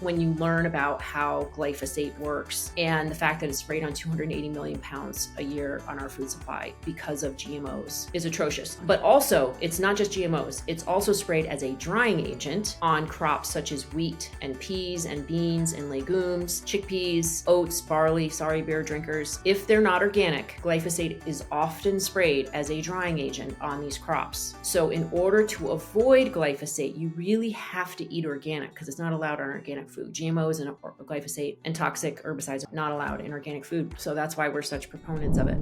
when you learn about how glyphosate works and the fact that it's sprayed on 280 million pounds a year on our food supply because of GMOs is atrocious. But also, it's not just GMOs, it's also sprayed as a drying agent on crops such as wheat and peas and beans and legumes, chickpeas, oats, barley, sorry beer drinkers. If they're not organic, glyphosate is often sprayed as a drying agent on these crops. So in order to avoid glyphosate, you really have to eat organic because it's not allowed on organic food. GMOs and glyphosate and toxic herbicides are not allowed in organic food. So that's why we're such proponents of it.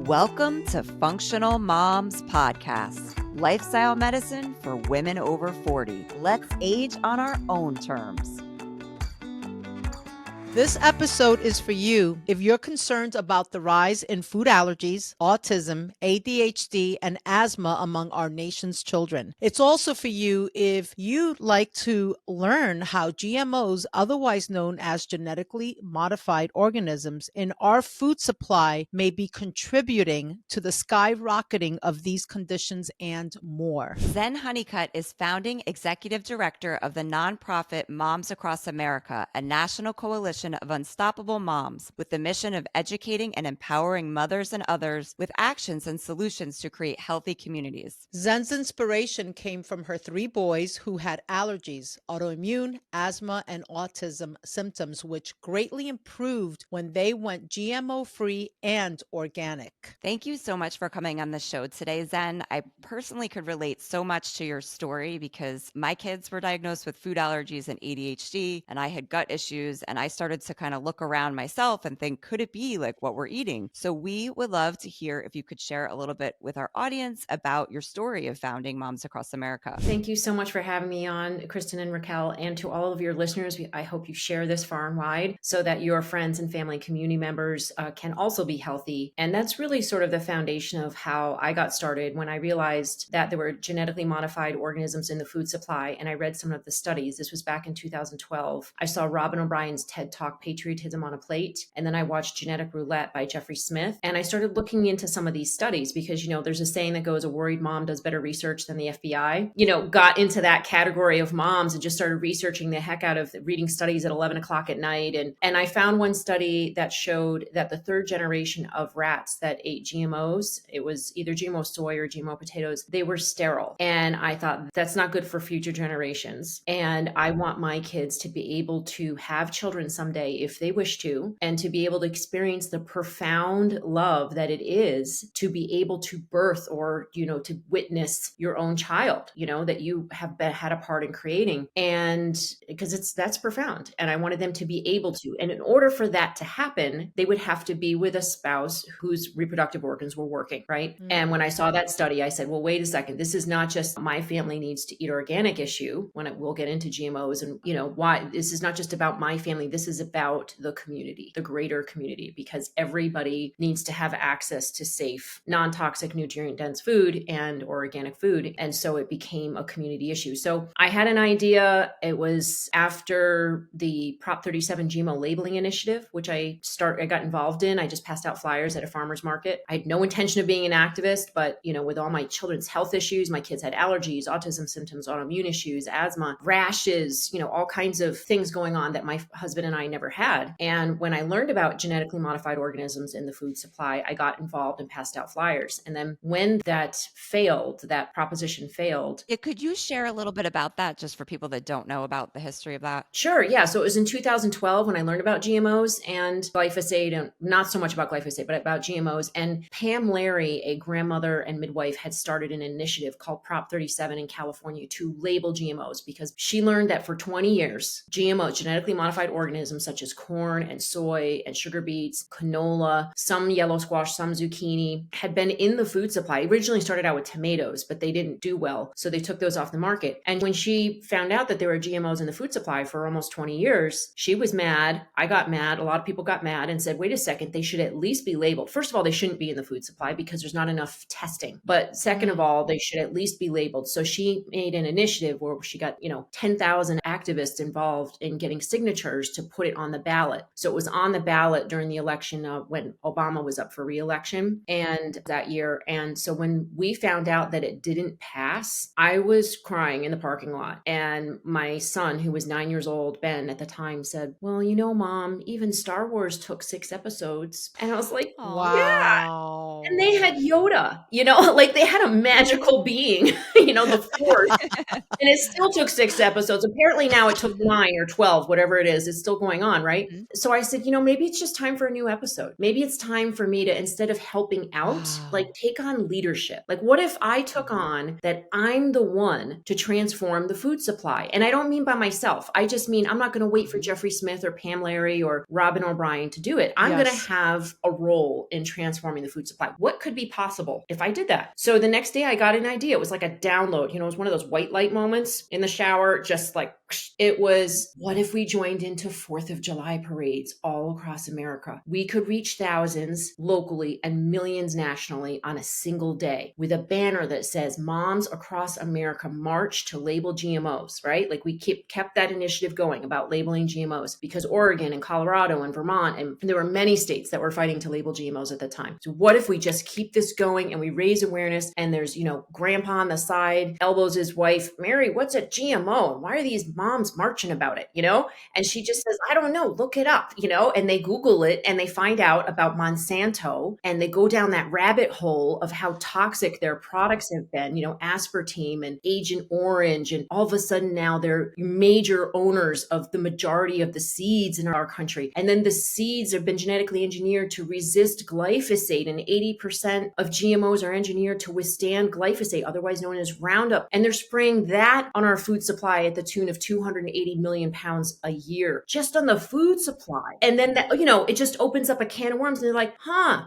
Welcome to Functional Moms Podcast, lifestyle medicine for women over 40. Let's age on our own terms. This episode is for you if you're concerned about the rise in food allergies, autism, ADHD, and asthma among our nation's children. It's also for you if you'd like to learn how GMOs, otherwise known as genetically modified organisms, in our food supply may be contributing to the skyrocketing of these conditions and more. Zen Honeycutt is founding executive director of the nonprofit Moms Across America, a national coalition of unstoppable moms with the mission of educating and empowering mothers and others with actions and solutions to create healthy communities. Zen's inspiration came from her 3 boys who had allergies, autoimmune, asthma, and autism symptoms, which greatly improved when they went GMO-free and organic. Thank you so much for coming on the show today, Zen. I personally could relate so much to your story because my kids were diagnosed with food allergies and ADHD, and I had gut issues, and I started to kind of look around myself and think, could it be like what we're eating? So we would love to hear if you could share a little bit with our audience about your story of founding Moms Across America. Thank you so much for having me on, Kristen and Raquel, and to all of your listeners. I hope you share this far and wide so that your friends and family community members can also be healthy. And that's really sort of the foundation of how I got started when I realized that there were genetically modified organisms in the food supply. And I read some of the studies. This was back in 2012. I saw Robin O'Brien's TED Talk, Patriotism on a Plate. And then I watched Genetic Roulette by Jeffrey Smith. And I started looking into some of these studies because, there's a saying that goes, a worried mom does better research than the FBI. Got into that category of moms and just started researching the heck out of reading studies at 11 o'clock at night. And I found one study that showed that the 3rd generation of rats that ate GMOs, it was either GMO soy or GMO potatoes, they were sterile. And I thought that's not good for future generations. And I want my kids to be able to have children someday if they wish to, and to be able to experience the profound love that it is to be able to birth or, to witness your own child, that you have had a part in creating. And because that's profound. And I wanted them to be able to. And in order for that to happen, they would have to be with a spouse whose reproductive organs were working, right? Mm-hmm. And when I saw that study, I said, well, wait a second. This is not just my family needs to eat organic issue we'll get into GMOs and, why this is not just about my family. This is about the community, the greater community, because everybody needs to have access to safe, non-toxic, nutrient-dense food and organic food. And so it became a community issue. So I had an idea. It was after the Prop 37 GMO labeling initiative, which I got involved in. I just passed out flyers at a farmer's market. I had no intention of being an activist, but, with all my children's health issues, my kids had allergies, autism symptoms, autoimmune issues, asthma, rashes, all kinds of things going on that my husband and I never had. And when I learned about genetically modified organisms in the food supply, I got involved and passed out flyers. And then when that proposition failed. Could you share a little bit about that just for people that don't know about the history of that? Sure. Yeah. So it was in 2012 when I learned about GMOs and glyphosate, and not so much about glyphosate, but about GMOs. And Pam Larry, a grandmother and midwife, had started an initiative called Prop 37 in California to label GMOs because she learned that for 20 years, GMOs, genetically modified organisms such as corn and soy and sugar beets, canola, some yellow squash, some zucchini, had been in the food supply. It originally started out with tomatoes, but they didn't do well. So they took those off the market. And when she found out that there were GMOs in the food supply for almost 20 years, she was mad. I got mad. A lot of people got mad and said, wait a second, they should at least be labeled. First of all, they shouldn't be in the food supply because there's not enough testing. But second of all, they should at least be labeled. So she made an initiative where she got, 10,000 activists involved in getting signatures to put put it on the ballot. So it was on the ballot during the election when Obama was up for re-election and that year. And so when we found out that it didn't pass, I was crying in the parking lot. And my son, who was 9 years old, Ben at the time, said, well, you know, Mom, even Star Wars took 6 episodes. And I was like, yeah. And they had Wow. Yoda, you know, like they had a magical being, you know, the Force. And it still took 6 episodes. Apparently now it took 9 or 12, whatever it is. It's still going on, right? Mhm. So I said, you know, maybe it's just time for a new episode. Maybe it's time for me to, instead of helping out, like Wow. take on leadership. Like what if I took on that I'm the one to transform the food supply? And I don't mean by myself. I just mean I'm not going to wait for Jeffrey Smith or Pam Larry or Robin O'Brien to do it. I'm going to Yes. have a role in transforming the food supply. What could be possible if I did that? So the next day I got an idea. It was like a download. You know, it was one of those white light moments in the shower, just like it was, what if we joined into 4th of July parades all across America? We could reach thousands locally and millions nationally on a single day with a banner that says moms across America march to label GMOs, right? Like we kept that initiative going about labeling GMOs because Oregon and Colorado and Vermont, and there were many states that were fighting to label GMOs at the time. So what if we just keep this going and we raise awareness, and there's, you know, grandpa on the side elbows his wife, Mary, what's a GMO? And why are these moms marching about it, you know? And she just says, I don't know, look it up, you know? And they Google it and they find out about Monsanto and they go down that rabbit hole of how toxic their products have been, you know, aspartame and Agent Orange. And all of a sudden now they're major owners of the majority of the seeds in our country. And then the seeds have been genetically engineered to resist glyphosate, and 80% of GMOs are engineered to withstand glyphosate, otherwise known as Roundup. And they're spraying that on our food supply at the tune of 280 million pounds a year, just on the food supply. And then that, you know, it just opens up a can of worms, and they're like,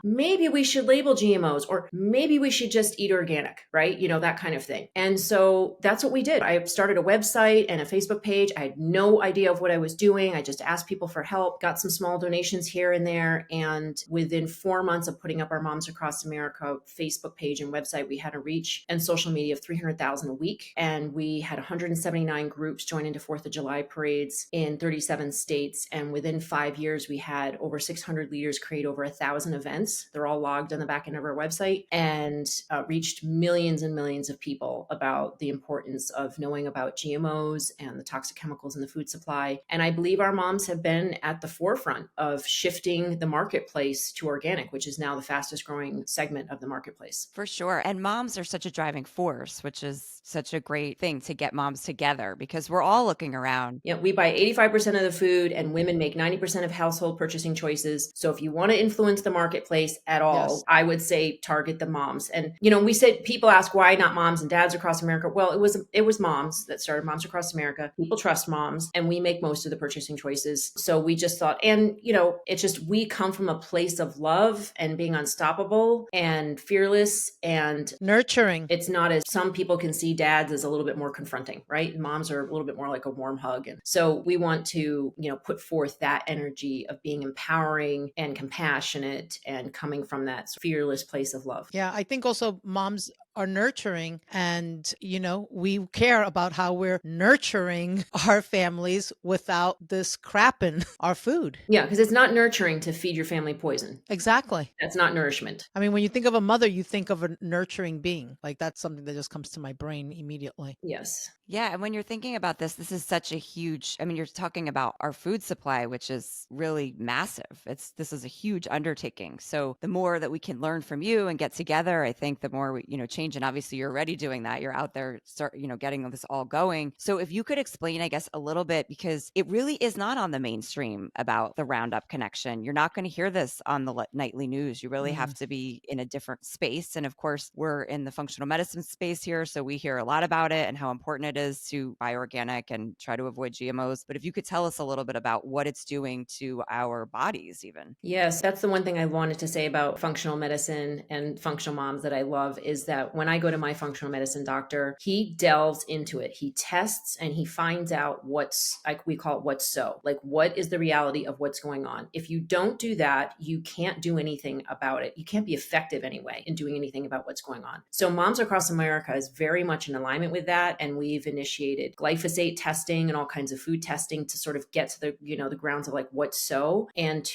maybe we should label GMOs, or maybe we should just eat organic, right? You know, that kind of thing. And so that's what we did. I started a website and a Facebook page. I had no idea of what I was doing. I just asked people for help, got some small donations here and there. And within 4 months of putting up our Moms Across America Facebook page and website, we had a reach and social media of 300,000 a week. And we had 179 groups join into 4th of July parades in 37 states. And within 5 years, we had over 600 leaders create over 1,000 events. They're all logged on the back end of our website, and reached millions and millions of people about the importance of knowing about GMOs and the toxic chemicals in the food supply. And I believe our moms have been at the forefront of shifting the marketplace to organic, which is now the fastest growing segment of the marketplace. For sure. And moms are such a driving force, which is such a great thing to get moms together because we're all looking around. Yeah, we buy 85% of the food, and women make 90% of household purchasing choices. So if you want to influence the marketplace at all, Yes. I would say target the moms. And, you know, we said, people ask why not moms and dads across America. Well, it was moms that started Moms Across America. People trust moms, and we make most of the purchasing choices. So we just thought, and, you know, it's just, we come from a place of love and being unstoppable and fearless, and Nurturing. it's not, as some people can see dads as a little bit more confronting, right? And moms are a little bit more like a warm hug. And so we want to, you know, put forth that energy of being empowering and compassionate and coming from that fearless place of love. Yeah, I think also moms are nurturing, and you know, we care about how we're nurturing our families without this crap in our food. Yeah, because it's not nurturing to feed your family poison. Exactly. That's not nourishment. I mean, when you think of a mother, you think of a nurturing being. Like that's something that just comes to my brain immediately. Yes. Yeah. And when you're thinking about this is such a huge, I mean, you're talking about our food supply, which is really massive. This is a huge undertaking. So the more that we can learn from you and get together, I think the more we, you know, change. And obviously you're already doing that. You're out there, you know, getting this all going. So if you could explain, I guess, a little bit, because it really is not on the mainstream about the Roundup connection. You're not going to hear this on the nightly news. You really have to be in a different space. And of course, we're in the functional medicine space here. So we hear a lot about it and how important it is to buy organic and try to avoid GMOs. But if you could tell us a little bit about what it's doing to our bodies, even. Yes, that's the one thing I wanted to say about functional medicine and functional moms that I love, is that when I go to my functional medicine doctor, he delves into it. He tests and he finds out what's, like we call it, what's so, like what is the reality of what's going on. If you don't do that, you can't do anything about it. You can't be effective anyway in doing anything about what's going on. So Moms Across America is very much in alignment with that. And we've we've initiated glyphosate testing and all kinds of food testing to sort of get to the, the grounds of like what's so, and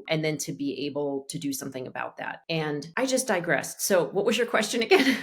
then to be able to do something about that. And I just digressed. So what was your question again?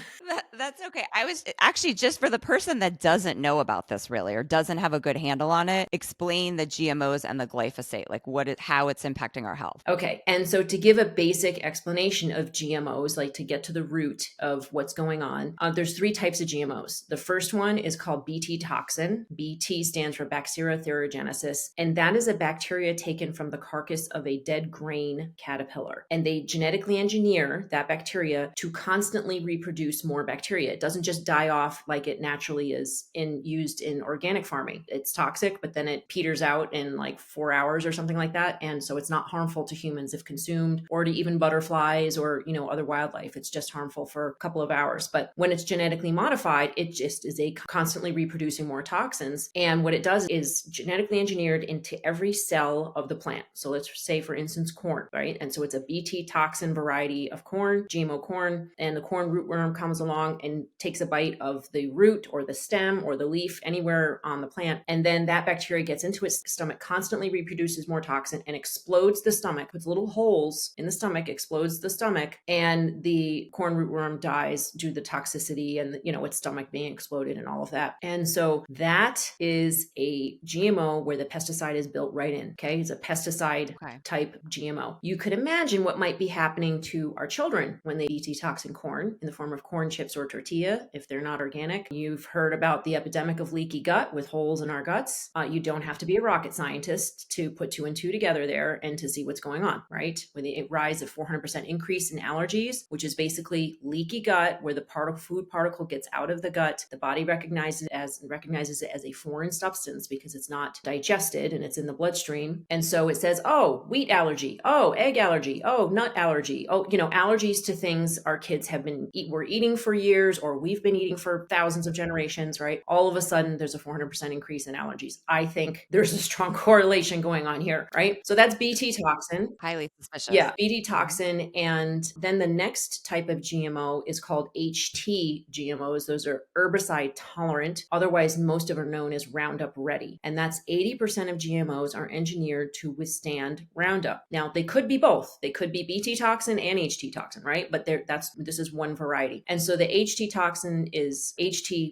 That's okay. I was actually, just for the person that doesn't know about this really, or doesn't have a good handle on it, explain the GMOs and the glyphosate, like how it's impacting our health. Okay. And so to give a basic explanation of GMOs, like to get to the root of what's going on, there's 3 types of GMOs. The first one is called Bt toxin. Bt stands for Bacteria thuringiensis. And that is a bacteria taken from the carcass of a dead grain caterpillar. And they genetically engineer that bacteria to constantly reproduce more bacteria. It doesn't just die off like it naturally is used in organic farming. It's toxic, but then it peters out in like 4 hours or something like that. And so it's not harmful to humans if consumed, or to even butterflies or, other wildlife. It's just harmful for a couple of hours. But when it's genetically modified, it just is constantly reproducing more toxins. And what it does is genetically engineered into every cell of the plant. So let's say, for instance, corn, right? And so it's a Bt toxin variety of corn, GMO corn, and the corn rootworm comes along and takes a bite of the root or the stem or the leaf anywhere on the plant. And then that bacteria gets into its stomach, constantly reproduces more toxin, and explodes the stomach, puts little holes in the stomach, explodes the stomach, and the corn rootworm dies due to the toxicity and, its stomach being exploded and all of that. And so that is a GMO where the pesticide is built right in. Okay. It's a pesticide type GMO. You could imagine what might be happening to our children when they eat toxin corn in the form of corn chips or tortilla, if they're not organic. You've heard about the epidemic of leaky gut with holes in our guts. You don't have to be a rocket scientist to put 2 and 2 together there and to see what's going on, right? With the rise of 400% increase in allergies, which is basically leaky gut, where the food particle gets out of the gut. The body recognizes it as a foreign substance because it's not digested and it's in the bloodstream. And so it says, oh, wheat allergy, oh, egg allergy, oh, nut allergy, oh, allergies to things our kids were eating for years, or we've been eating for thousands of generations, right? All of a sudden, there's a 400% increase in allergies. I think there's a strong correlation going on here, right? So that's Bt toxin. Highly suspicious. Yeah, Bt toxin. And then the next type of GMO is called HT GMOs. Those are herbicide tolerant. Otherwise, most of them are known as Roundup Ready. And that's 80% of GMOs are engineered to withstand Roundup. Now, they could be both. They could be Bt toxin and HT toxin, right? But this is one variety. And so the HT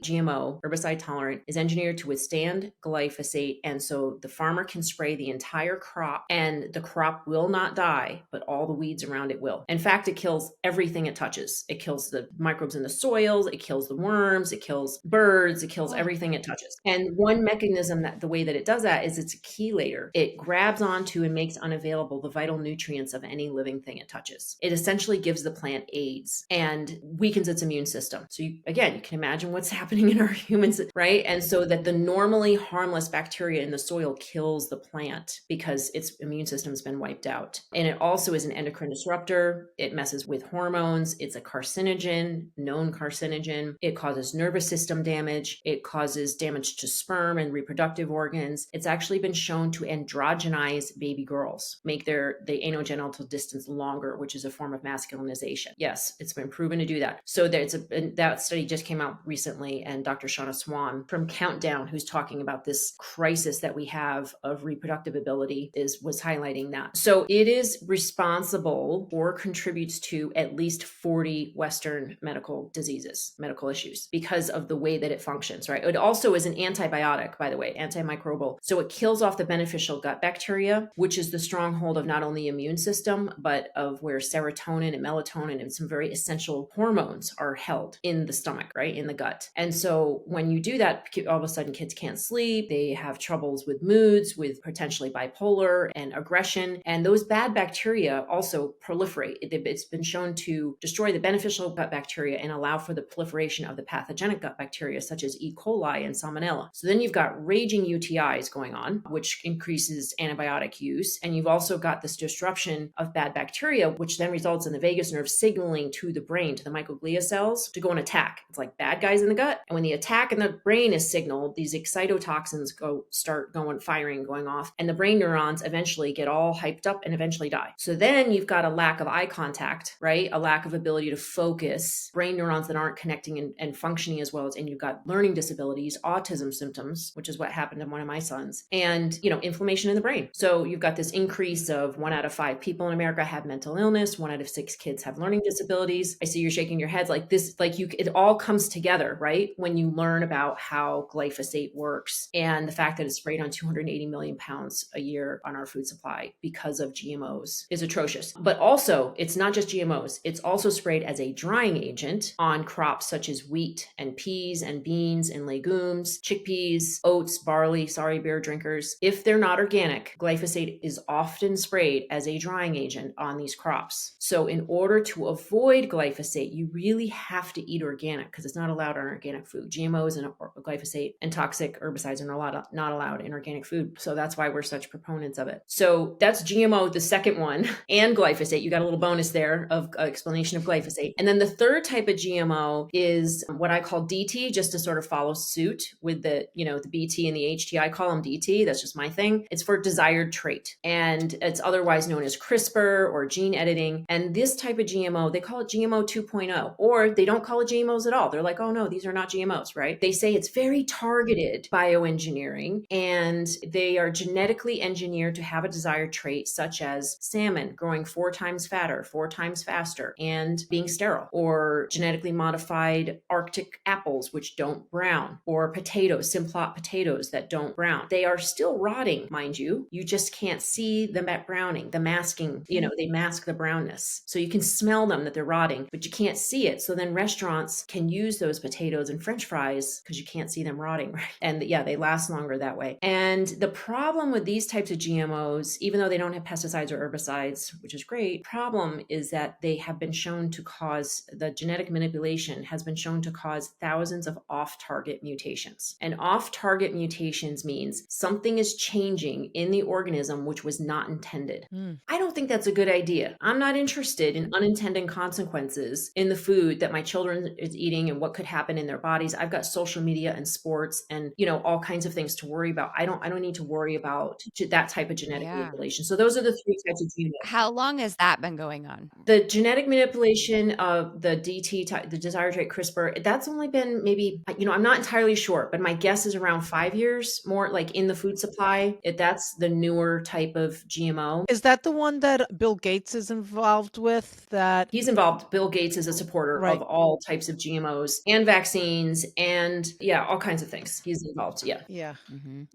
GMO, herbicide tolerant, is engineered to withstand glyphosate. And so the farmer can spray the entire crop and the crop will not die, but all the weeds around it will. In fact, it kills everything it touches. It kills the microbes in the soils, it kills the worms, it kills birds, it kills everything it touches. And one mechanism the way that it does that is it's a chelator. It grabs onto and makes unavailable the vital nutrients of any living thing it touches. It essentially gives the plant AIDS and weakens its immune system. So you can imagine what's happening in our humans, right? And so that the normally harmless bacteria in the soil kills the plant because its immune system's been wiped out. And it also is an endocrine disruptor. It messes with hormones. It's a carcinogen, known carcinogen. It causes nervous system damage. It causes damage to sperm and reproductive organs. It's actually been shown to androgenize baby girls, make the anogenital distance longer, which is a form of masculinization. Yes, it's been proven to do that. So that study just came out recently, and Dr. Shauna Swan from Countdown, who's talking about this crisis that we have of reproductive ability, was highlighting that. So it is responsible or contributes to at least 40 Western medical diseases, medical issues, because of the way that it functions, right? It also is an antibiotic, by the way, antimicrobial. So it kills off the beneficial gut bacteria, which is the stronghold of not only the immune system, but of where serotonin and melatonin and some very essential hormones are held in the stomach, right? In the gut. And so when you do that, all of a sudden kids can't sleep. They have troubles with moods, with potentially bipolar and aggression. And those bad bacteria also proliferate. It's been shown to destroy the beneficial gut bacteria and allow for the proliferation of the pathogenic gut bacteria, such as E. coli and Salmonella. So then you've got raging UTIs going on, which increases antibiotic use. And you've also got this disruption of bad bacteria, which then results in the vagus nerve signaling to the brain, to the microglia cells, cells to go and attack. It's like bad guys in the gut. And when the attack in the brain is signaled, these excitotoxins start going off, and the brain neurons eventually get all hyped up and eventually die. So then you've got a lack of eye contact, right? A lack of ability to focus, brain neurons that aren't connecting and functioning as well as, and you've got learning disabilities, autism symptoms, which is what happened to one of my sons, and, inflammation in the brain. So you've got this increase of 1 out of 5 people in America have mental illness. 1 out of 6 kids have learning disabilities. I see you're shaking your heads like this, it all comes together, right? When you learn about how glyphosate works and the fact that it's sprayed on 280 million pounds a year on our food supply because of GMOs is atrocious. But also, it's not just GMOs. It's also sprayed as a drying agent on crops such as wheat and peas and beans and legumes, chickpeas, oats, barley, sorry, beer drinkers. If they're not organic, glyphosate is often sprayed as a drying agent on these crops. So in order to avoid glyphosate, you really have to eat organic because it's not allowed on organic food. GMOs and glyphosate and toxic herbicides are not allowed in organic food. So that's why we're such proponents of it. So that's GMO, the second one, and glyphosate. You got a little bonus there of explanation of glyphosate. And then the third type of GMO is what I call DT, just to sort of follow suit with the BT and the HT. I call them DT. That's just my thing. It's for desired trait. And it's otherwise known as CRISPR or gene editing. And this type of GMO, they call it GMO 2.0, or they don't call it GMOs at all. They're like, oh no, these are not GMOs, right? They say it's very targeted bioengineering, and they are genetically engineered to have a desired trait, such as salmon growing 4 times fatter, 4 times faster, and being sterile, or genetically modified Arctic apples, which don't brown, or potatoes, Simplot potatoes that don't brown. They are still rotting, mind you. You just can't see them at browning, the masking, they mask the brownness. So you can smell them that they're rotting, but you can't see it. So then restaurants can use those potatoes in French fries because you can't see them rotting, right? And yeah, they last longer that way. And the problem with these types of GMOs, even though they don't have pesticides or herbicides, which is great, problem is that they have been shown to cause, the genetic manipulation has been shown to cause thousands of off-target mutations. And off-target mutations means something is changing in the organism which was not intended. I don't think that's a good idea. I'm not interested in unintended consequences in the food that my children is eating and what could happen in their bodies. I've got social media and sports and, all kinds of things to worry about. I don't need to worry about that type of genetic manipulation. So those are the 3 types of GMOs. How long has that been going on? The genetic manipulation of the DT type, the desired trait CRISPR, that's only been maybe, I'm not entirely sure, but my guess is around 5 years, more like in the food supply. That's the newer type of GMO. Is that the one that Bill Gates is involved with? That he's involved. Bill Gates is a supporter of all types of GMOs and vaccines and all kinds of things. He's involved. Yeah. Yeah.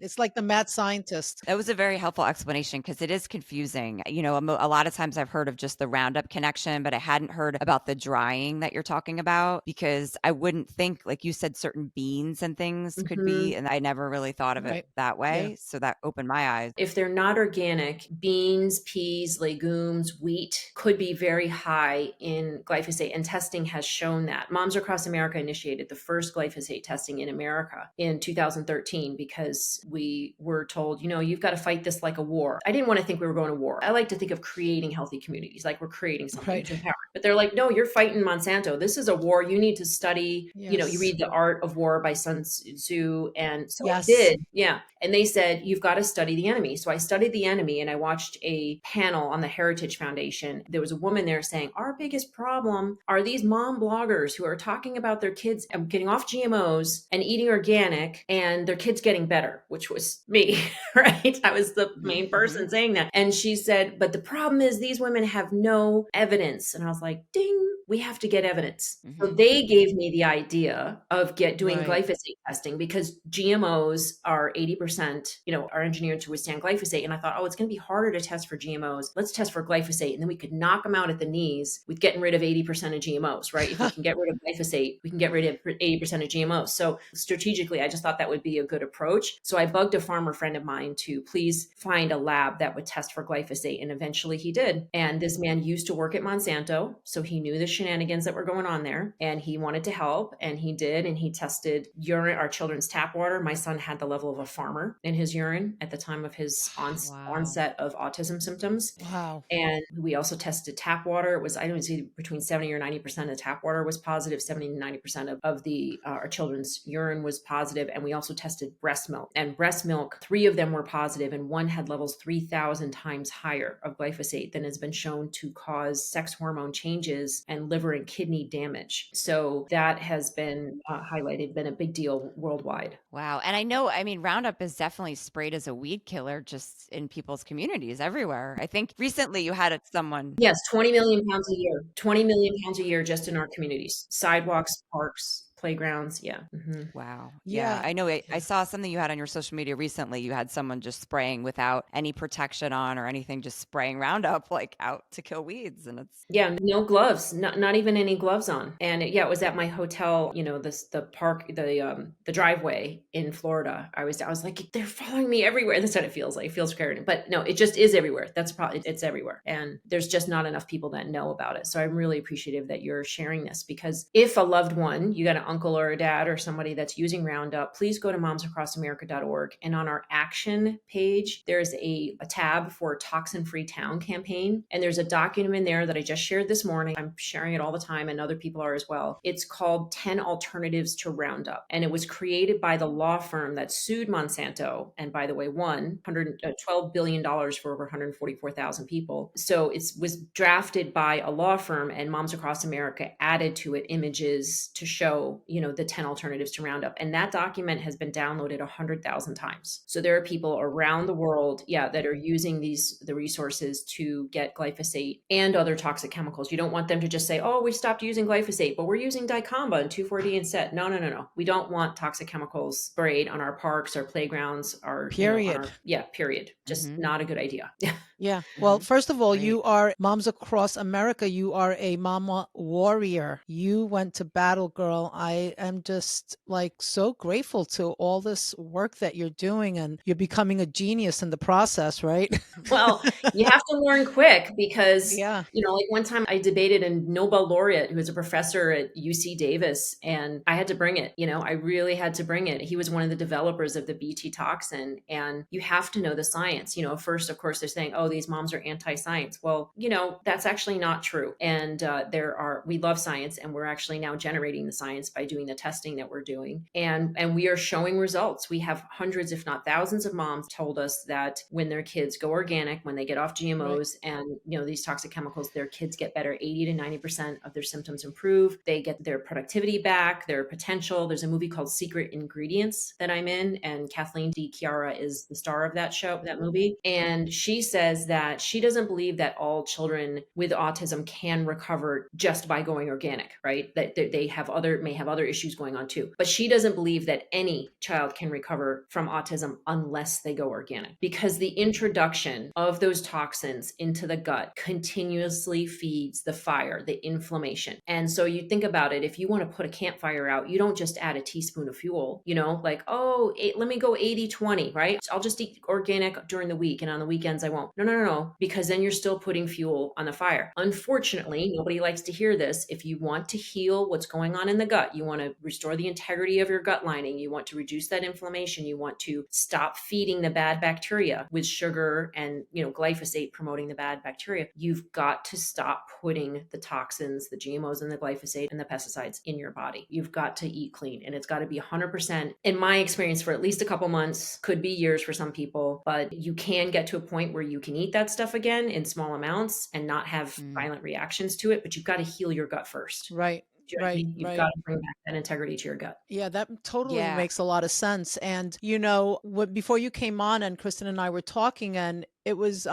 It's like the mad scientist. That was a very helpful explanation because it is confusing. A lot of times I've heard of just the Roundup connection, but I hadn't heard about the drying that you're talking about because I wouldn't think, like you said, certain beans and things could be, and I never really thought of it that way. Yeah. So that opened my eyes. If they're not organic, beans, peas, legumes, wheat could be very high in glyphosate, and testing has shown that. Moms Across America initiated the first glyphosate testing in America in 2013 because we were told, you've got to fight this like a war. I didn't want to think we were going to war. I like to think of creating healthy communities, like we're creating something to empower. But they're like, no, you're fighting Monsanto. This is a war. You need to study, you read The Art of War by Sun Tzu. And so I did. Yeah. And they said, you've got to study the enemy. So I studied the enemy and I watched a panel on the Heritage Foundation. There was a woman there saying, our biggest problem are these mom bloggers who are talking about their kids getting off GMOs and eating organic and their kids getting better, which was me, right? I was the main person saying that. And she said, but the problem is these women have no evidence. And I was like, ding, we have to get evidence. So they gave me the idea of doing glyphosate testing because GMOs are 80%, are engineered to withstand glyphosate. And I thought, it's going to be harder to test for GMOs. Let's test for glyphosate. And then we could knock them out at the knees with getting rid of 80% of GMOs, right? If we can get rid of glyphosate, we can get rid of 80% of GMOs. So strategically, I just thought that would be a good approach. So I bugged a farmer friend of mine to please find a lab that would test for glyphosate. And eventually he did. And this man used to work at Monsanto. So he knew the shenanigans that were going on there and he wanted to help. And he did. And he tested our children's tap water. My son had the level of a farmer more in his urine at the time of his Wow. onset of autism symptoms. Wow. And we also tested tap water. It was, I don't see, between 70 or 90% of the tap water was positive. 70 to 90% of the our children's urine was positive. And we also tested breast milk. And breast milk, 3 of them were positive, and 1 had levels 3,000 times higher of glyphosate than has been shown to cause sex hormone changes and liver and kidney damage. So that has been highlighted, been a big deal worldwide. Wow. And I know, I mean, Roundup is definitely sprayed as a weed killer just in people's communities everywhere. I think recently you had someone. Yes, 20 million pounds a year. 20 million pounds a year just in our communities. Sidewalks, parks, playgrounds. Yeah. Mhm. Wow. Yeah. Yeah. I know I saw something you had on your social media recently. You had someone just spraying without any protection on or anything, just spraying Roundup like out to kill weeds. And it's, Yeah, no gloves, not even any gloves on. And it was at my hotel, the park, the driveway in Florida. I was like, they're following me everywhere. That's what it feels like. It feels scary. But no, it just is everywhere. That's probably, it's everywhere. And there's just not enough people that know about it. So I'm really appreciative that you're sharing this, because if a loved one, you got an uncle or a dad or somebody that's using Roundup, please go to momsacrossamerica.org. And on our action page, there's a tab for Toxin Free Town campaign. And there's a document in there that I just shared this morning. I'm sharing it all the time, and other people are as well. It's called 10 Alternatives to Roundup. And it was created by the law firm that sued Monsanto, and by the way, won $112 billion for over 144,000 people. So it was drafted by a law firm, and Moms Across America added to it images to show, the 10 alternatives to Roundup. And that document has been downloaded 100,000 times. So there are people around the world, that are using the resources to get glyphosate and other toxic chemicals. You don't want them to just say, oh, we stopped using glyphosate, but we're using dicamba and 2,4-D instead. No. We don't want toxic chemicals sprayed on our parks, our playgrounds, Period. Period. Just not a good idea. Yeah. Well, first of all, right. you are Moms Across America. You are a mama warrior. You went to battle, girl. I am just like so grateful to all this work that you're doing, and you're becoming a genius in the process, right? Well, you have to learn quick, because, Yeah. like one time I debated a Nobel laureate who was a professor at UC Davis, and I had to bring it. I really had to bring it. He was one of the developers of the BT toxin, and you have to know the science. First, of course, they're saying, oh, these moms are anti-science. Well, that's actually not true. And we love science, and we're actually now generating the science by doing the testing that we're doing. And we are showing results. We have hundreds, if not thousands of moms told us that when their kids go organic, when they get off GMOs and, these toxic chemicals, their kids get better. 80 to 90% of their symptoms improve. They get their productivity back, their potential. There's a movie called Secret Ingredients that I'm in, and Kathleen D. Chiara is the star of that movie. And she says that she doesn't believe that all children with autism can recover just by going organic, right? That they may have other issues going on too. But she doesn't believe that any child can recover from autism unless they go organic, because the introduction of those toxins into the gut continuously feeds the fire, the inflammation. And so you think about it, if you want to put a campfire out, you don't just add a teaspoon of fuel, like, let me go 80-20, right? I'll just eat organic during the week, and on the weekends I won't. No, because then you're still putting fuel on the fire. Unfortunately, nobody likes to hear this. If you want to heal what's going on in the gut, you want to restore the integrity of your gut lining, you want to reduce that inflammation, you want to stop feeding the bad bacteria with sugar and, glyphosate promoting the bad bacteria, you've got to stop putting the toxins, the GMOs and the glyphosate and the pesticides in your body. You've got to eat clean, and it's got to be 100%, in my experience, for at least a couple months, could be years for some people, but you can get to a point where you can eat that stuff again in small amounts and not have violent reactions to it, but you've got to heal your gut first. Right. Do you know what I mean? You've got to bring back that integrity to your gut. Yeah, that totally Yeah. makes a lot of sense. And, before you came on and Kristen and I were talking, and it was,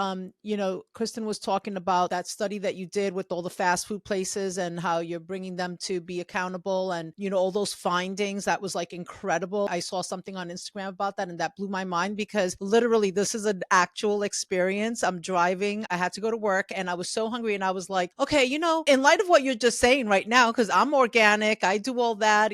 Kristen was talking about that study that you did with all the fast food places and how you're bringing them to be accountable, and, all those findings. That was like incredible. I saw something on Instagram about that, and that blew my mind, because literally this is an actual experience. I'm driving. I had to go to work, and I was so hungry, and I was like, okay, in light of what you're just saying right now, because I'm organic, I do all that,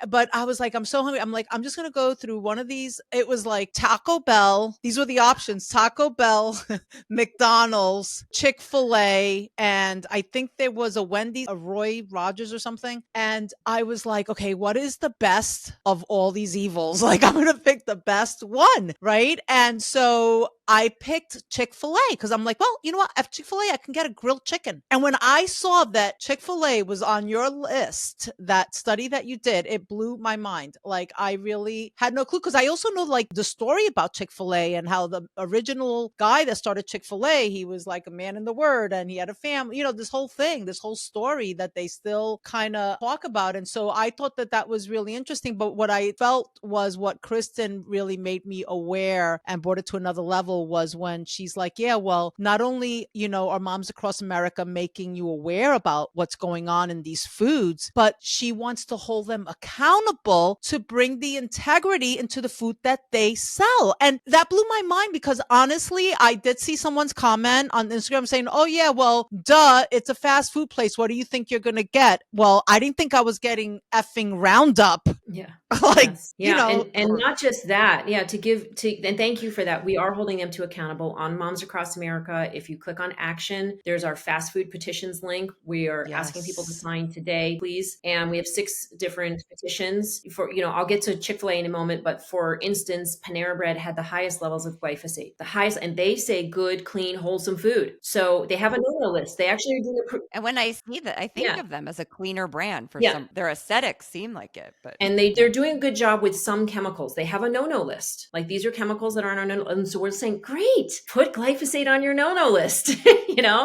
but I was like, I'm so hungry. I'm like, I'm just going to go through one of these. It was like Taco Bell. These were the options: Taco Bell, L, McDonald's, Chick-fil-A, and I think there was a Wendy's, a Roy Rogers or something. And I was like, okay, what is the best of all these evils? Like, I'm going to pick the best one, right? And so I picked Chick-fil-A because I'm like, well, you know what? At Chick-fil-A, I can get a grilled chicken. And when I saw that Chick-fil-A was on your list, that study that you did, it blew my mind. Like, I really had no clue because I also know like the story about Chick-fil-A and how the original guy that started Chick-fil-A, he was like a man in the word and he had a family, this whole thing, this whole story that they still kind of talk about. And so I thought that that was really interesting. But what I felt was what Kristen really made me aware and brought it to another level was when she's like, yeah, well, not only, are moms across America making you aware about what's going on in these foods, but she wants to hold them accountable to bring the integrity into the food that they sell. And that blew my mind because honestly, I did see someone's comment on Instagram saying, oh yeah, well, duh, it's a fast food place. What do you think you're going to get? Well, I didn't think I was getting effing Roundup. Yeah. Like, Yes. Yeah. And not just that. Yeah. And thank you for that. We are holding them to accountable on Moms Across America. If you click on action, there's our fast food petitions link. We are asking people to sign today, please. And we have 6 different petitions for, I'll get to Chick-fil-A in a moment, but for instance, Panera Bread had the highest levels of glyphosate, the highest, and they say good, clean, wholesome food. So they have a no-no list. They actually are doing And when I see that, I think of them as a cleaner brand for some, their aesthetics seem like it, but. And they're doing a good job with some chemicals. They have a no-no list. Like these are chemicals that aren't on no-no. And so we're saying, great, put glyphosate on your no-no list,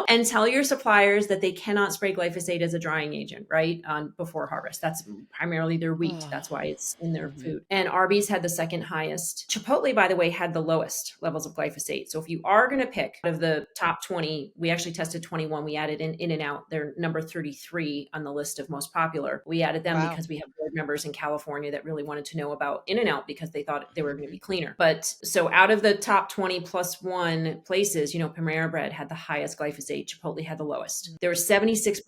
and tell your suppliers that they cannot spray glyphosate as a drying agent, right? Before harvest. That's primarily their wheat. That's why it's in their food. And Arby's had the second highest. Chipotle, by the way, had the lowest levels of glyphosate. So if you are going to pick out of the top 20, we actually tested 21. We added In-N-Out. They're number 33 on the list of most popular. We added them because we have board members in California that really wanted to know about In-N-Out because they thought they were going to be cleaner. But so out of the top 20 plus one places, Panera Bread had the highest glyphosate. Chipotle had the lowest. There was 76%.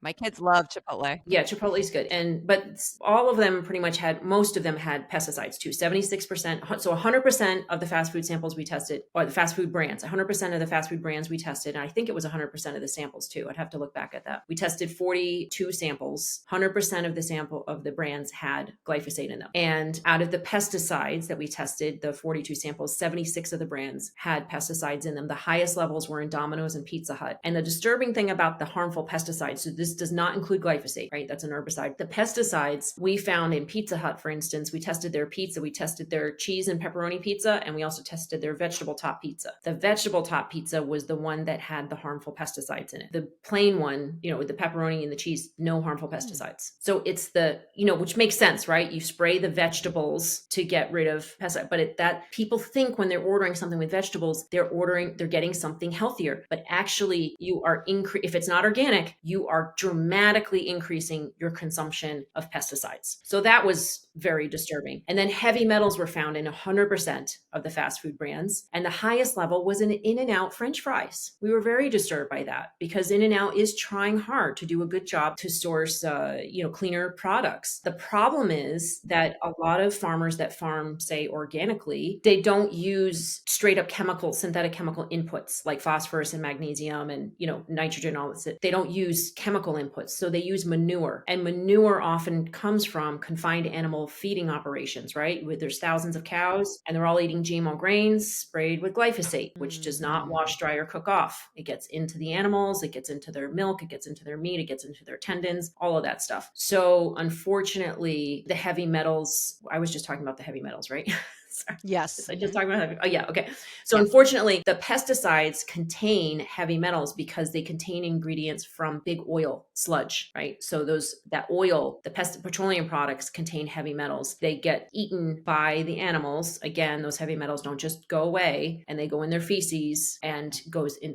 My kids love Chipotle. Yeah, Chipotle's good. But all of them pretty much most of them had pesticides too. 76%. So 100% of the fast food samples we tested, or the fast food brands, 100% of the fast food brands we tested. And I think it was 100% of the samples too. I'd have to look back at that. We tested 42 samples. 100% of the sample of the brands had glyphosate in them. And out of the pesticides that we tested, the 42 samples, 76 of the brands had pesticides in them. The highest levels were in Domino's and Pizza Hut. And the disturbing thing about the harmful pesticides, so this does not include glyphosate, right? That's an herbicide. The pesticides we found in Pizza Hut, for instance, we tested their pizza, we tested their cheese and pepperoni pizza, and we also tested their vegetable top pizza. The vegetable top pizza was the one that had the harmful pesticides in it. The plain one, with the pepperoni and the cheese, no harmful pesticides. So it's which makes sense, right? You spray the vegetables to get rid of pesticides, but that people think when they're ordering something with vegetables, they're getting something healthier. But actually, you are if it's not organic, you are dramatically increasing your consumption of pesticides. So that was very disturbing. And then heavy metals were found in 100% of the fast food brands. And the highest level was in In-N-Out French fries. We were very disturbed by that because In-N-Out is trying hard to do a good job to source, cleaner products. The problem is that a lot of farmers that farm, say, organically, they don't use straight up synthetic chemical inputs like phosphorus and magnesium and, nitrogen, all this. They don't use chemical inputs. So they use manure, and manure often comes from confined animal feeding operations, right? Where there's thousands of cows and they're all eating GMO grains sprayed with glyphosate, which does not wash, dry, or cook off. It gets into the animals, it gets into their milk, it gets into their meat, it gets into their tendons, all of that stuff. So unfortunately, the heavy metals, I was just talking about the heavy metals, right? Sorry. Yes. I just talked about heavy. Oh, yeah. Okay. So unfortunately, the pesticides contain heavy metals because they contain ingredients from big oil sludge, right? So that oil, the petroleum products contain heavy metals. They get eaten by the animals. Again, those heavy metals don't just go away, and they go in their feces and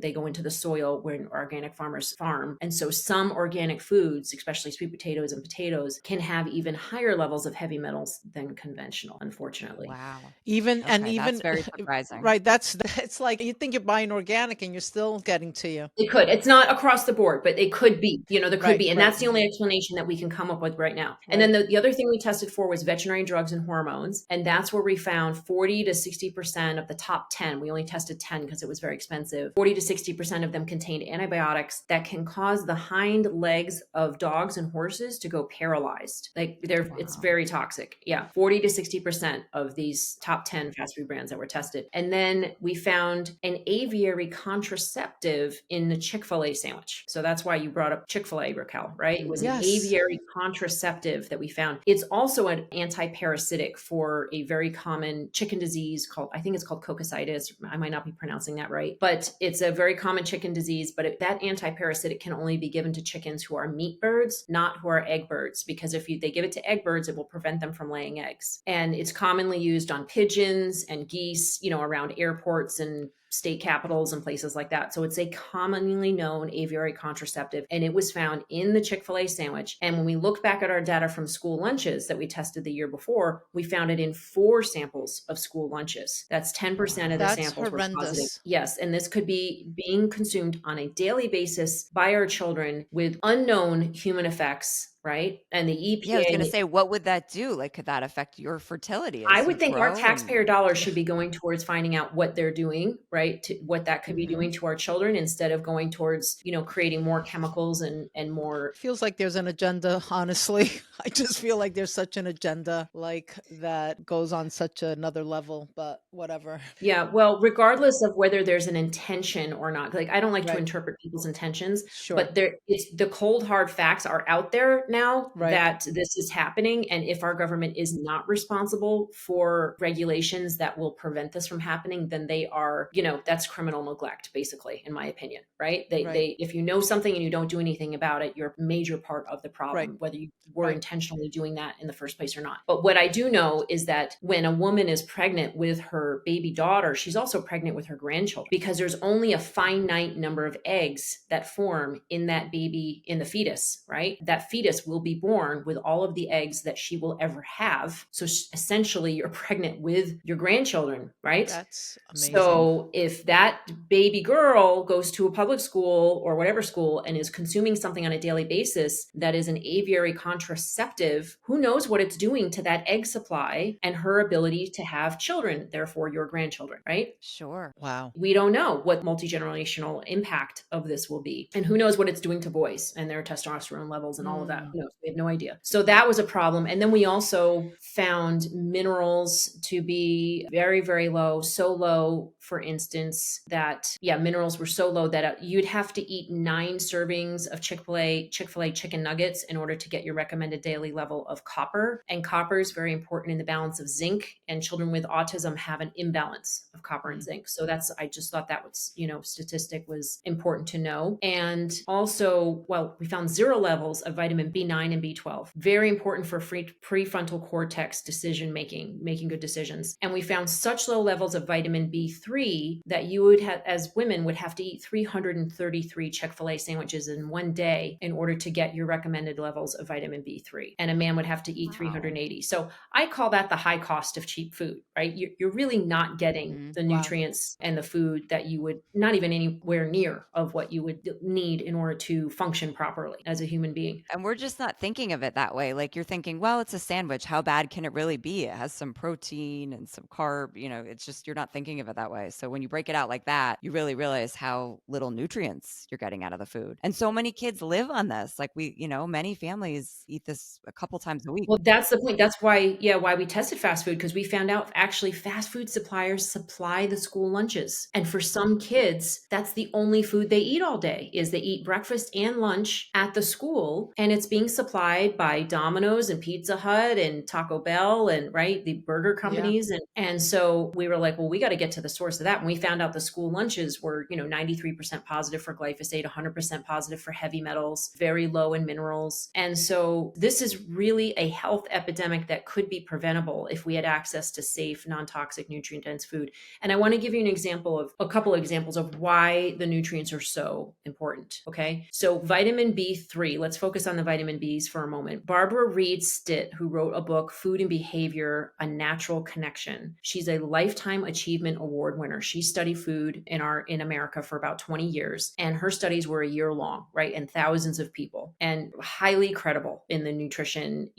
they go into the soil where organic farmers farm. And so some organic foods, especially sweet potatoes and potatoes, can have even higher levels of heavy metals than conventional, unfortunately. Wow. Okay, that's very surprising. right, that's it's like you think you're buying organic and you're still getting to you. It could. It's not across the board, but it could be. There could Right, be. And right, that's the only explanation that we can come up with right now. And then right. the other thing we tested for was veterinary drugs and hormones. And that's where we found 40 to 60% of the top 10. We only tested 10 because it was very expensive. 40 to 60% of them contained antibiotics that can cause the hind legs of dogs and horses to go paralyzed. It's very toxic. Yeah. 40 to 60% of these top 10 fast food brands that were tested. And then we found an aviary contraceptive in the Chick-fil-A sandwich. So that's why you brought up Chick-fil-A, Raquel, right? It was an Yes. aviary contraceptive that we found. It's also an anti-parasitic for a very common chicken disease I think it's called cocciditis. I might not be pronouncing that right, but it's a very common chicken disease. But that anti-parasitic can only be given to chickens who are meat birds, not who are egg birds, because if they give it to egg birds, it will prevent them from laying eggs. And it's commonly used on pigeons and geese, around airports and state capitals and places like that. So it's a commonly known aviary contraceptive, and it was found in the Chick-fil-A sandwich. And when we look back at our data from school lunches that we tested the year before, we found it in 4 samples of school lunches. That's 10% of the That's samples were positive. horrendous. Yes, and this could be being consumed on a daily basis by our children with unknown human effects, right? And the EPA. Yeah, I was going to say, what would that do? Like, could that affect your fertility I as you would think our grow? taxpayer dollars should be going towards finding out what they're doing, right? To what that could be Mm-hmm. doing to our children, instead of going towards, creating more chemicals and more. Feels like there's an agenda, honestly. I just feel like there's such an agenda like that goes on such another level, but whatever. Yeah, well, regardless of whether there's an intention or not, like I don't like to Right. interpret people's intentions, Sure. but it's the cold hard facts are out there now Right. that this is happening. And if our government is not responsible for regulations that will prevent this from happening, then they are, that's criminal neglect, basically, in my opinion, right? They if you know something and you don't do anything about it, you're a major part of the problem, Right. whether you were Right. intentionally doing that in the first place or not. But what I do know is that when a woman is pregnant with her baby daughter, she's also pregnant with her grandchildren, because there's only a finite number of eggs that form in that baby, in the fetus, right? That fetus will be born with all of the eggs that she will ever have. So essentially, you're pregnant with your grandchildren, right? That's amazing. So if that baby girl goes to a public school or whatever school and is consuming something on a daily basis that is an aviary contraceptive, who knows what it's doing to that egg supply and her ability to have children, therefore your grandchildren, right? Sure. Wow. We don't know what multi-generational impact of this will be. And who knows what it's doing to boys and their testosterone levels and all of that. Who knows? We have no idea. So that was a problem. And then we also found minerals to be very, very low, so low, for instance, that, minerals were so low that you'd have to eat 9 servings of Chick-fil-A chicken nuggets in order to get your recommended daily level of copper. And copper is very important in the balance of zinc, and children with autism have an imbalance of copper and zinc. So I just thought that was, statistic was important to know. And also, we found 0 levels of vitamin B9 and B12, very important for prefrontal cortex decision making good decisions. And we found such low levels of vitamin B3 that you would have, as women, would have to eat 333 Chick-fil-A sandwiches in one day in order to get your recommended levels of vitamin B3. And a man would have to eat 380. So I call that the high cost of cheap food, right? You're really not getting the nutrients and the food that you would, not even anywhere near of what you would need in order to function properly as a human being. And we're just not thinking of it that way. Like, you're thinking, well, it's a sandwich. How bad can it really be? It has some protein and some carb. It's just, you're not thinking of it that way. So when you break it out like that, you really realize how little nutrients you're getting out of the food. And so many kids live on this. Like, many families eat this a couple times a week. Well, that's the point. That's why we tested fast food, because we found out actually fast food suppliers supply the school lunches. And for some kids, that's the only food they eat all day, is they eat breakfast and lunch at the school. And it's being supplied by Domino's and Pizza Hut and Taco Bell and, right, the burger companies. And so we were like, well, we got to get to the source of that. And we found out the school lunches were, 93% positive for glyphosate, 100% positive for heavy metals, very low in minerals. And so this is really a health epidemic that could be preventable if we had access to safe, non-toxic, nutrient-dense food. And I want to give you a couple of examples of why the nutrients are so important. Okay. So vitamin B3, let's focus on the vitamin Bs for a moment. Barbara Reed Stitt, who wrote a book, Food and Behavior, A Natural Connection. She's a Lifetime Achievement Award winner. She studied food in America for about 20 years, and her studies were a year long, right? And thousands of people, and highly credible in the nutrition,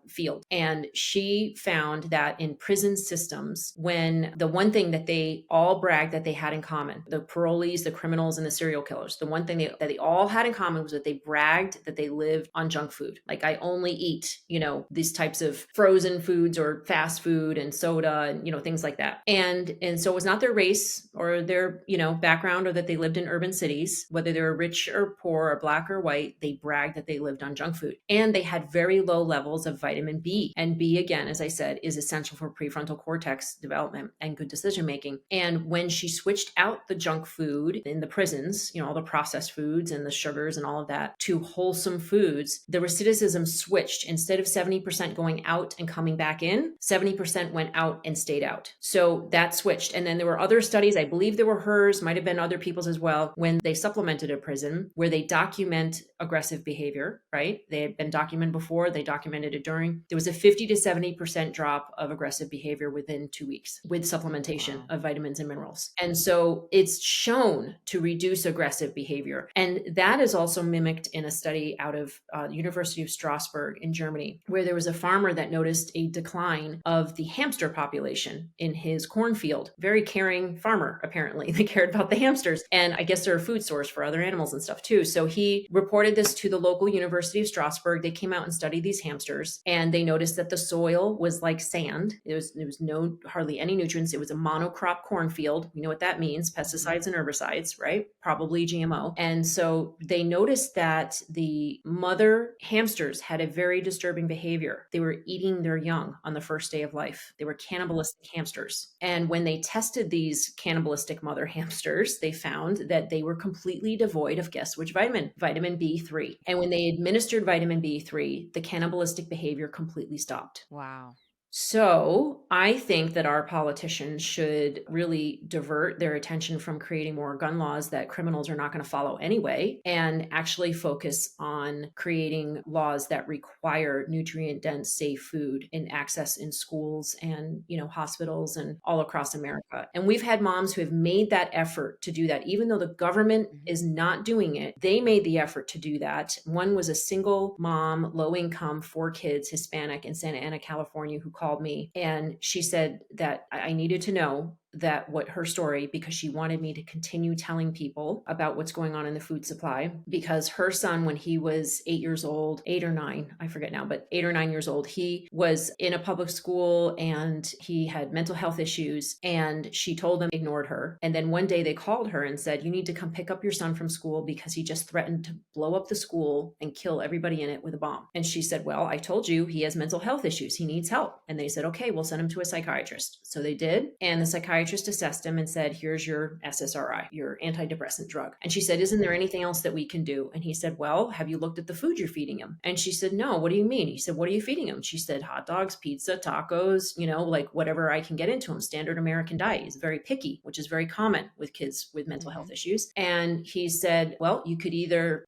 field. And she found that in prison systems, when the one thing that they all bragged that they had in common, the parolees, the criminals, and the serial killers, the one thing that they all had in common was that they bragged that they lived on junk food. Like, I only eat, these types of frozen foods or fast food and soda and, things like that. And so it was not their race or their, background, or that they lived in urban cities, whether they were rich or poor or black or white, they bragged that they lived on junk food. And they had very low levels of vitamin B. And B, again, as I said, is essential for prefrontal cortex development and good decision making. And when she switched out the junk food in the prisons, all the processed foods and the sugars and all of that, to wholesome foods, the recidivism switched. Instead of 70% going out and coming back in, 70% went out and stayed out. So that switched. And then there were other studies, I believe there were hers, might have been other people's as well, when they supplemented a prison where they document aggressive behavior, right? They had been documented before, they documented it during. There was a 50 to 70% drop of aggressive behavior within 2 weeks with supplementation of vitamins and minerals. And so it's shown to reduce aggressive behavior. And that is also mimicked in a study out of the University of Strasbourg in Germany, where there was a farmer that noticed a decline of the hamster population in his cornfield. Very caring farmer, apparently. They cared about the hamsters. And I guess they're a food source for other animals and stuff too. So he reported this to the local University of Strasbourg. They came out and studied these hamsters, and they noticed that the soil was like sand. There was hardly any nutrients. It was a monocrop cornfield. We know what that means: pesticides and herbicides, right? Probably GMO. And so they noticed that the mother hamsters had a very disturbing behavior. They were eating their young on the first day of life. They were cannibalistic hamsters. And when they tested these cannibalistic mother hamsters, they found that they were completely devoid of, guess which vitamin? Vitamin B3. And when they administered vitamin B3, the cannibalistic behavior completely stopped. Wow. So I think that our politicians should really divert their attention from creating more gun laws that criminals are not going to follow anyway, and actually focus on creating laws that require nutrient-dense, safe food in access in schools and, hospitals and all across America. And we've had moms who have made that effort to do that. Even though the government is not doing it, they made the effort to do that. One was a single mom, low income, 4 kids, Hispanic, in Santa Ana, California, who called me, and she said that I needed to know that what her story, because she wanted me to continue telling people about what's going on in the food supply, because her son, when he was 8 years old, 8 or 9, I forget now, but 8 or 9 years old, he was in a public school and he had mental health issues, and she told them, ignored her. And then one day they called her and said, you need to come pick up your son from school because he just threatened to blow up the school and kill everybody in it with a bomb. And she said, well, I told you he has mental health issues. He needs help. And they said, okay, we'll send him to a psychiatrist. So they did. And the psychiatrist assessed him and said, here's your SSRI, your antidepressant drug. And she said, isn't there anything else that we can do? And he said, well, have you looked at the food you're feeding him? And she said, no, what do you mean? He said, what are you feeding him? She said, hot dogs, pizza, tacos, like whatever I can get into him, standard American diet. He's very picky, which is very common with kids with mental health issues. And he said, well, you could either,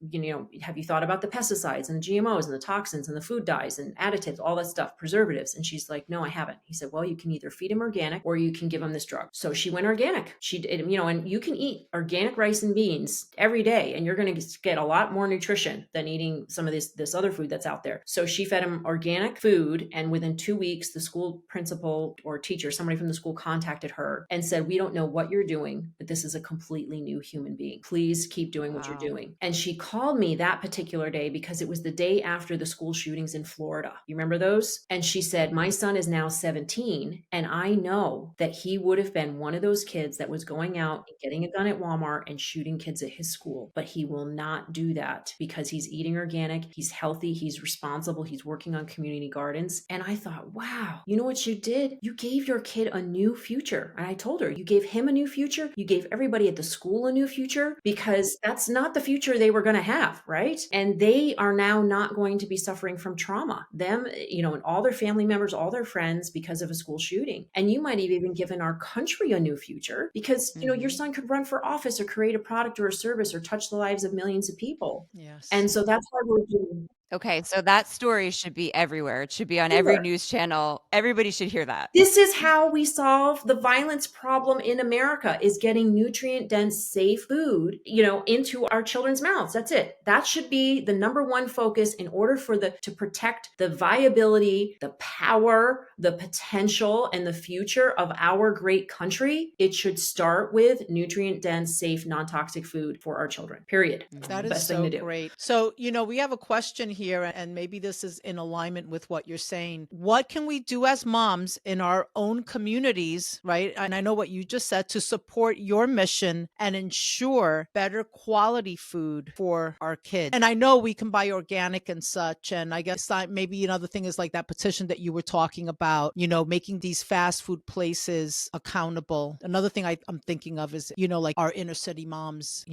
have you thought about the pesticides and the GMOs and the toxins and the food dyes and additives, all that stuff, preservatives? And she's like, no, I haven't. He said, well, you can either feed him organic or you can give him this drug. So she went organic. She did, and you can eat organic rice and beans every day, and you're going to get a lot more nutrition than eating some of this other food that's out there. So she fed him organic food, and within 2 weeks, the school principal or teacher, somebody from the school, contacted her and said, we don't know what you're doing, but this is a completely new human being. Please keep doing what you're doing. And she called me that particular day because it was the day after the school shootings in Florida. You remember those? And she said, my son is now 17, and I know that he would have been one of those kids that was going out and getting a gun at Walmart and shooting kids at his school, but he will not do that because he's eating organic, he's healthy, he's responsible, he's working on community gardens. And I thought, wow, you know what you did? You gave your kid a new future. And I told her, you gave him a new future. You gave everybody at the school a new future, because that's not the future they were going to have, right? And they are now not going to be suffering from trauma. Them, and all their family members, all their friends, because of a school shooting. And you might have even given our country a new future because, your son could run for office or create a product or a service or touch the lives of millions of people. Yes. And so that's why we're doing. Okay, so that story should be everywhere. It should be on every news channel. Everybody should hear that. This is how we solve the violence problem in America, is getting nutrient dense, safe food, into our children's mouths. That's it. That should be the number one focus in order to protect the viability, the power, the potential, and the future of our great country. It should start with nutrient dense, safe, non-toxic food for our children, period. That is Best so thing to do. great. So, we have a question here, and maybe this is in alignment with what you're saying. What can we do as moms in our own communities, right? And I know what you just said, to support your mission and ensure better quality food for our kids. And I know we can buy organic and such. And I guess maybe another thing is like that petition that you were talking about, making these fast food places accountable. Another thing I'm thinking of is, like our inner city moms,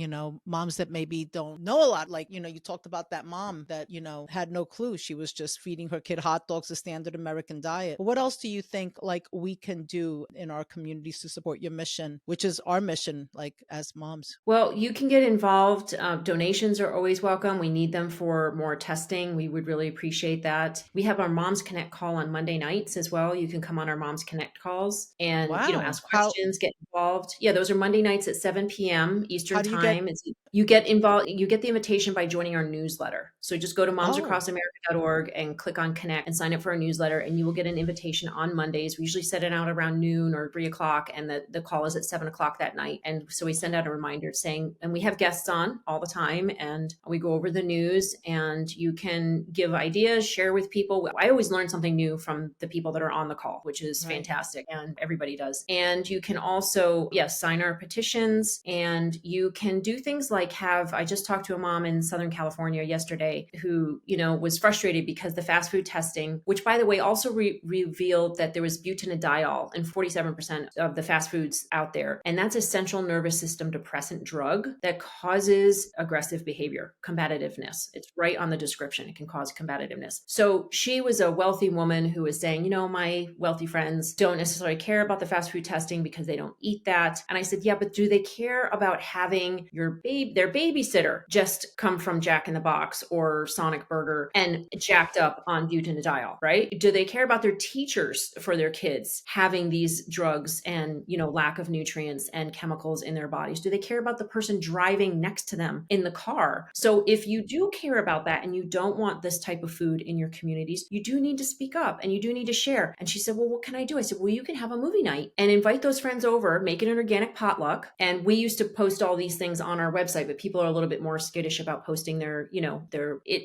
moms that maybe don't know a lot. Like, you talked about that mom that, had no clue. She was just feeding her kid hot dogs, a standard American diet. But what else do you think like we can do in our communities to support your mission, which is our mission, like as moms? Well, you can get involved. Donations are always welcome. We need them for more testing. We would really appreciate that. We have our Moms Connect call on Monday nights as well. You can come on our Moms Connect calls and ask questions, get involved. Yeah, those are Monday nights at 7 p.m. Eastern time. You get involved. You get the invitation by joining our newsletter. So just go to momsacrossamerica.org and click on Connect and sign up for our newsletter, and you will get an invitation on Mondays. We usually set it out around noon or 3 o'clock, and the call is at 7 o'clock that night. And so we send out a reminder saying, and we have guests on all the time, and we go over the news, and you can give ideas, share with people. I always learn something new from the people that are on the call, which is fantastic, and everybody does. And you can also, sign our petitions, and you can do things like I just talked to a mom in Southern California yesterday who, was frustrated because the fast food testing, which by the way, also revealed that there was butanediol in 47% of the fast foods out there. And that's a central nervous system depressant drug that causes aggressive behavior, combativeness. It's right on the description. It can cause combativeness. So she was a wealthy woman who was saying, my wealthy friends don't necessarily care about the fast food testing because they don't eat that. And I said, yeah, but do they care about having their babysitter just come from Jack in the Box or Sonic Burger and jacked up on butanediol, right? Do they care about their teachers for their kids having these drugs and, lack of nutrients and chemicals in their bodies? Do they care about the person driving next to them in the car? So if you do care about that and you don't want this type of food in your communities, you do need to speak up and you do need to share. And she said, well, what can I do? I said, well, you can have a movie night and invite those friends over, make it an organic potluck. And we used to post all these things on our website, but people are a little bit more skittish about posting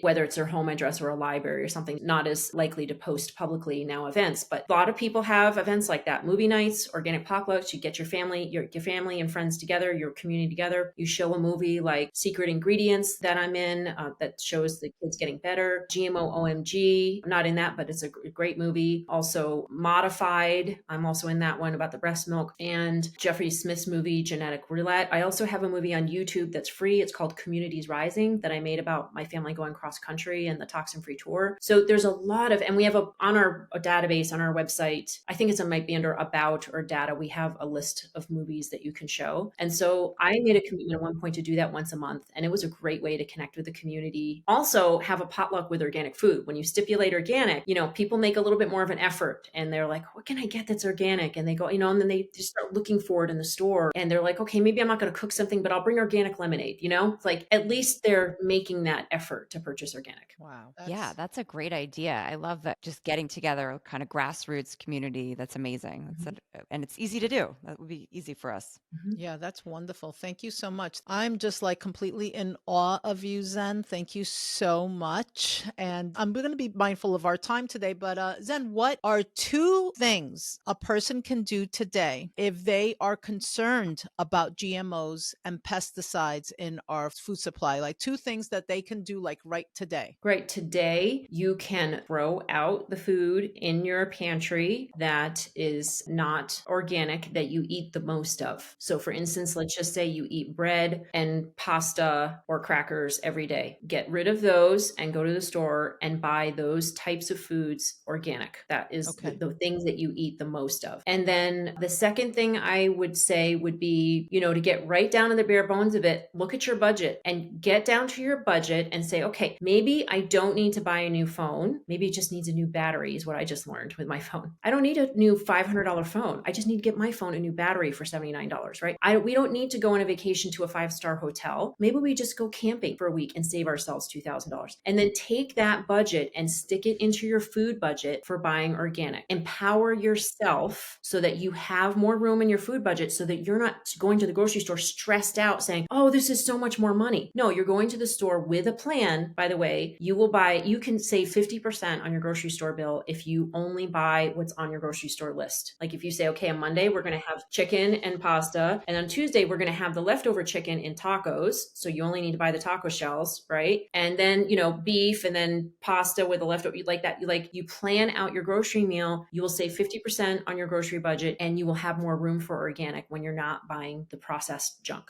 whether it's their home address or a library or something, not as likely to post publicly now events. But a lot of people have events like that, movie nights, organic potlucks. You get your family and friends together, your community together. You show a movie like Secret Ingredients that I'm in that shows the kids getting better. GMO OMG, I'm not in that, but it's a great movie. Also Modified, I'm also in that one about the breast milk. And Jeffrey Smith's movie Genetic Roulette. I also have a movie on YouTube that's free. It's called Communities Rising that I made about my family going cross country and the toxin-free tour. So there's a lot of, and we have on our database on our website, I think it might be under about or data, we have a list of movies that you can show. And so I made a commitment at one point to do that once a month. And it was a great way to connect with the community. Also have a potluck with organic food. When you stipulate organic, people make a little bit more of an effort and they're like, what can I get that's organic? And they go, and then they just start looking for it in the store. And they're like, okay, maybe I'm not going to cook something, but I'll bring organic lemonade, you know? It's like at least they're making that effort to purchase organic. Wow. Yeah, that's a great idea. I love that, just getting together a kind of grassroots community. That's amazing. Mhm. And it's easy to do. That would be easy for us. Mhm. Yeah, that's wonderful. Thank you so much. I'm just like completely in awe of you, Zen. Thank you so much. And I'm going to be mindful of our time today, but Zen, what are two things a person can do today if they are concerned about GMOs and pesticides in our food supply? Like two things that they can do like right today. Right. Today, you can throw out the food in your pantry that is not organic that you eat the most of. So, for instance, let's just say you eat bread and pasta or crackers every day. Get rid of those and go to the store and buy those types of foods organic. That is Okay. the things that you eat the most of. And then the second thing I would say would be, to get right down to the bare bones of it, look at your budget and get down to your budget and say, okay, maybe I don't need to buy a new phone. Maybe it just needs a new battery, is what I just learned with my phone. I don't need a new $500 phone. I just need to get my phone a new battery for $79, right? We don't need to go on a vacation to a 5-star hotel. Maybe we just go camping for a week and save ourselves $2,000. And then take that budget and stick it into your food budget for buying organic. Empower yourself so that you have more room in your food budget so that you're not going to the grocery store stressed out saying, oh, this is so much more money. No, you're going to the store with a plan. By the way, you can save 50% on your grocery store bill if you only buy what's on your grocery store list. Like if you say, okay, on Monday, we're going to have chicken and pasta. And on Tuesday, we're going to have the leftover chicken in tacos. So you only need to buy the taco shells, right? And then, beef and then pasta with the leftover, like that. You plan out your grocery meal. You will save 50% on your grocery budget and you will have more room for organic when you're not buying the processed junk.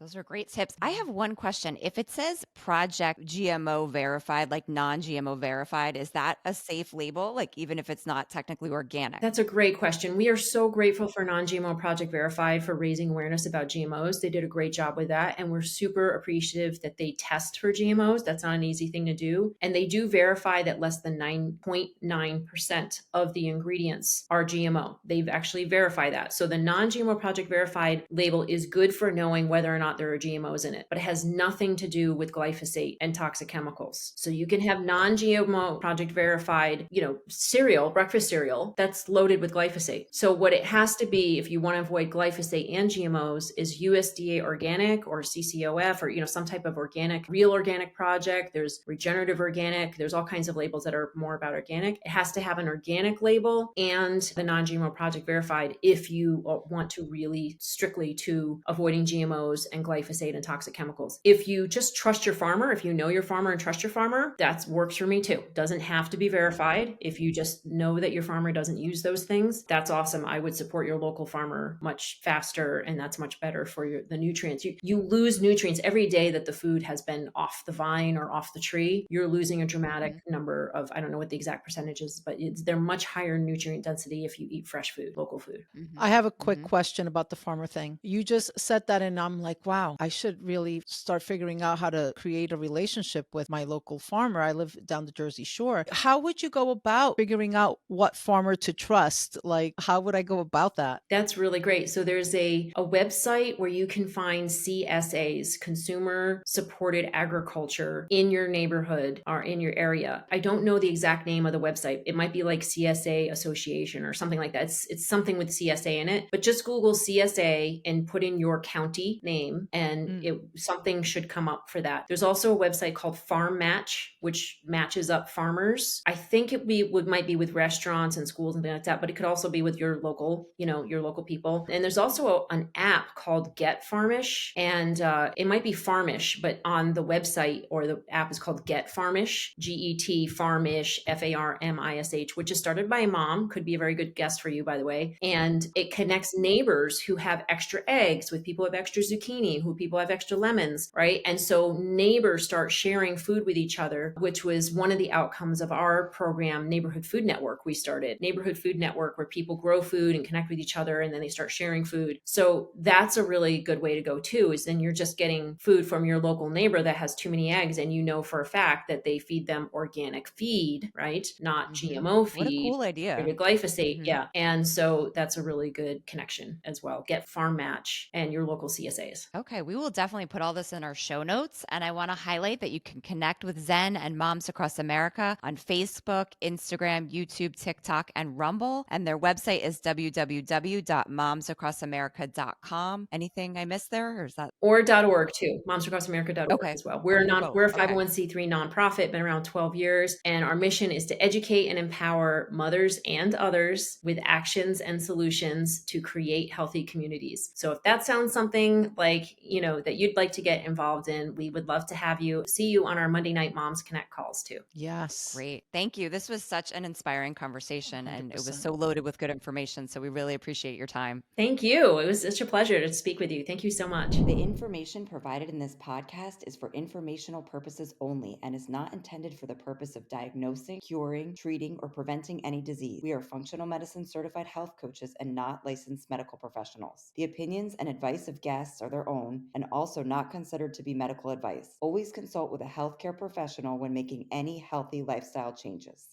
Those are great tips. I have one question. If it says Project GMO verified, like non-GMO verified, is that a safe label? Like even if it's not technically organic? That's a great question. We are so grateful for Non-GMO Project Verified for raising awareness about GMOs. They did a great job with that. And we're super appreciative that they test for GMOs. That's not an easy thing to do. And they do verify that less than 9.9% of the ingredients are GMO. They've actually verified that. So the Non-GMO Project Verified label is good for knowing whether or not there are GMOs in it, but it has nothing to do with glyphosate and toxic chemicals. So you can have Non-GMO Project Verified, cereal, breakfast cereal that's loaded with glyphosate. So what it has to be, if you want to avoid glyphosate and GMOs, is USDA organic or CCOF or some type of organic, real organic project. There's regenerative organic. There's all kinds of labels that are more about organic. It has to have an organic label and the Non-GMO Project Verified if you want to really strictly to avoiding GMOs and glyphosate and toxic chemicals. If you just trust your farmer, if you know your farmer and trust your farmer, that works for me too. Doesn't have to be verified. If you just know that your farmer doesn't use those things, that's awesome. I would support your local farmer much faster, and that's much better for the nutrients. You lose nutrients every day that the food has been off the vine or off the tree. You're losing a dramatic number of, I don't know what the exact percentage is, but they're much higher nutrient density if you eat fresh food, local food. I have a quick question about the farmer thing. You just said that, and I'm like, wow, I should really start figuring out how to create a relationship with my local farmer. I live down the Jersey Shore. How would you go about figuring out what farmer to trust? Like, how would I go about that? That's really great. So there's a website where you can find CSAs, Consumer Supported Agriculture, in your neighborhood or in your area. I don't know the exact name of the website. It might be like CSA Association or something like that. It's something with CSA in it, but just Google CSA and put in your county name and something should come up for that. There's also a website called Farm Match, which matches up farmers. I think might be with restaurants and schools and things like that, but it could also be with your local, your local people. And there's also an app called Get Farmish, and it might be Farmish, but on the website or the app is called Get Farmish, GET Farmish, FARMISH, which is started by a mom. Could be a very good guest for you, by the way. And it connects neighbors who have extra eggs with people who have extra zucchini, who people have extra lemons, right? And so neighbors start sharing food with each other, which was one of the outcomes of our program, Neighborhood Food Network. We started Neighborhood Food Network, where people grow food and connect with each other, and then they start sharing food. So that's a really good way to go too, is then you're just getting food from your local neighbor that has too many eggs, and you know for a fact that they feed them organic feed, right? Not GMO feed. What a cool idea. With glyphosate, yeah. And so that's a really good connection as well. Get Farm Match and your local CSAs. Okay, we will definitely put all this in our show notes. And I want to highlight that you can connect with Zen and Moms Across America on Facebook, Instagram, YouTube, TikTok, and Rumble. And their website is www.momsacrossamerica.com. Anything I missed there, or is that? Or .org too, momsacrossamerica.org Okay. as well. We're We're a okay. 501c3 nonprofit, been around 12 years, and our mission is to educate and empower mothers and others with actions and solutions to create healthy communities. So if that sounds something like, that you'd like to get involved in, we would love to have you. See you on our Monday night Moms Connect calls too. Yes. Great. Thank you. This was such an inspiring conversation, and it was 100%. so loaded with good information. So we really appreciate your time. Thank you. It was such a pleasure to speak with you. Thank you so much. The information provided in this podcast is for informational purposes only and is not intended for the purpose of diagnosing, curing, treating, or preventing any disease. We are functional medicine certified health coaches and not licensed medical professionals. The opinions and advice of guests are their own and also not considered to be medical advice. Always consult with a healthcare professional when making any healthy lifestyle changes.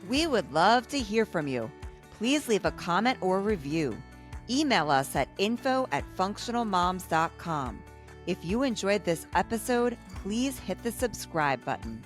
We would love to hear from you. Please leave a comment or review. Email us at info@functionalmoms.com. If you enjoyed this episode, please hit the subscribe button.